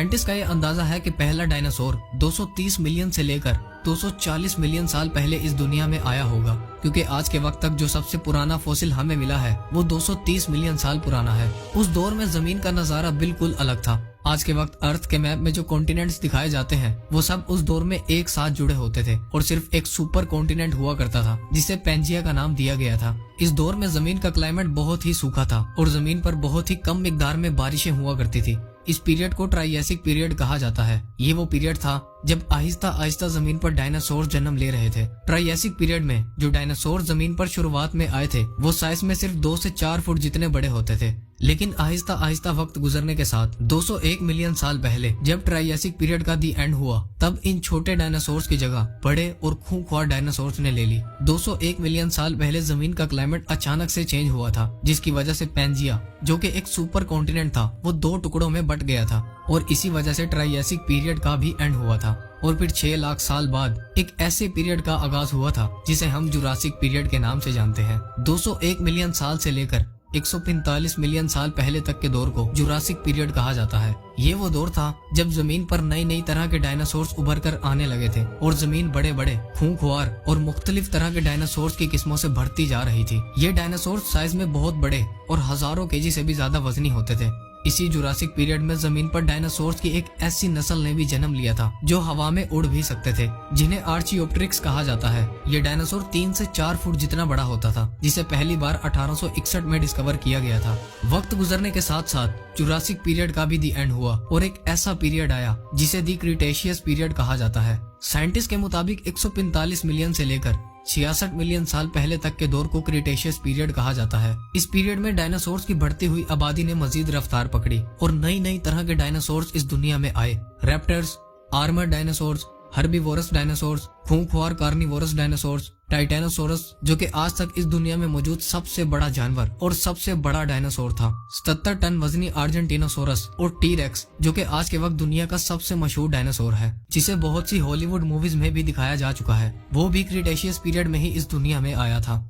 Scientist का ये अंदाजा है कि पहला डायनासोर 230 मिलियन से लेकर 240 मिलियन साल पहले इस दुनिया में आया होगा, क्योंकि आज के वक्त तक जो सबसे पुराना फॉसिल हमें मिला है वो 230 मिलियन साल पुराना है। उस दौर में जमीन का नजारा बिल्कुल अलग था। आज के वक्त अर्थ के मैप में जो कॉन्टिनेंट्स दिखाए जाते हैं वो सब उस दौर में एक साथ जुड़े होते थे और सिर्फ एक सुपर कॉन्टिनेंट हुआ करता था जिसे पेंजिया का नाम दिया गया था। इस दौर में जमीन का क्लाइमेट बहुत ही सूखा था और जमीन पर बहुत ही कम मिकदार में बारिशें हुआ करती थी। इस पीरियड को ट्राइएसिक पीरियड कहा जाता है। ये वो पीरियड था जब आहिस्ता आहिस्ता जमीन पर डायनासोर जन्म ले रहे थे। ट्राइएसिक पीरियड में जो डायनासोर जमीन पर शुरुआत में आए थे वो साइज में सिर्फ 2 से 4 फुट जितने बड़े होते थे, लेकिन आहिस्ता आहिस्ता वक्त गुजरने के साथ 201 मिलियन साल पहले जब ट्राइएसिक पीरियड का दी एंड हुआ तब इन छोटे डायनासोर्स की जगह बड़े और खूंखार डायनासोर्स ने ले ली। 201 मिलियन साल पहले जमीन का क्लाइमेट अचानक से चेंज हुआ था, जिसकी वजह से पेंजिया जो कि एक सुपर कॉन्टिनेंट था वो 2 टुकड़ों में बट गया था और इसी वजह से ट्राइएसिक पीरियड का भी एंड हुआ था। और फिर 6 लाख साल बाद एक ऐसे पीरियड का आगाज हुआ था जिसे हम जुरासिक पीरियड के नाम से जानते हैं। 201 मिलियन साल से लेकर 145 मिलियन साल पहले तक के दौर को जुरासिक पीरियड कहा जाता है। ये वो दौर था जब जमीन पर नई नई तरह के डायनासोर्स उभर कर आने लगे थे और जमीन बड़े बड़े खूंखार और मुख्तलिफ तरह के डायनासोर्स की किस्मों से भरती जा रही थी। ये डायनासोर्स साइज में बहुत बड़े और हजारों केजी से भी ज्यादा वजनी होते थे। इसी जुरासिक पीरियड में जमीन पर डायनासोर्स की एक ऐसी नस्ल ने भी जन्म लिया था जो हवा में उड़ भी सकते थे, जिन्हें आर्चियोप्टेरिक्स कहा जाता है। ये डायनासोर 3 से 4 फुट जितना बड़ा होता था, जिसे पहली बार 1861 में डिस्कवर किया गया था। वक्त गुजरने के साथ साथ जुरासिक पीरियड का भी दी एंड हुआ और एक ऐसा पीरियड आया जिसे दी क्रिटेशियस पीरियड कहा जाता है। साइंटिस्ट के मुताबिक 145 मिलियन से लेकर 66 मिलियन साल पहले तक के दौर को क्रिटेशियस पीरियड कहा जाता है। इस पीरियड में डायनासोर्स की बढ़ती हुई आबादी ने मजीद रफ्तार पकड़ी और नई नई तरह के डायनासोर्स इस दुनिया में आए। Raptors, armour dinosaurs, herbivorous dinosaurs, खूंखार कार्निवोरस डायनासोर्स, टाइटेनोसोरस जो कि आज तक इस दुनिया में मौजूद सबसे बड़ा जानवर और सबसे बड़ा डायनासोर था, 77 टन वजनी आर्जेंटिनोसोरस और टी-रेक्स जो कि आज के वक्त दुनिया का सबसे मशहूर डायनासोर है, जिसे बहुत सी हॉलीवुड मूवीज में भी दिखाया जा चुका है। वो भी क्रिटेशियस पीरियड में ही इस दुनिया में आया था।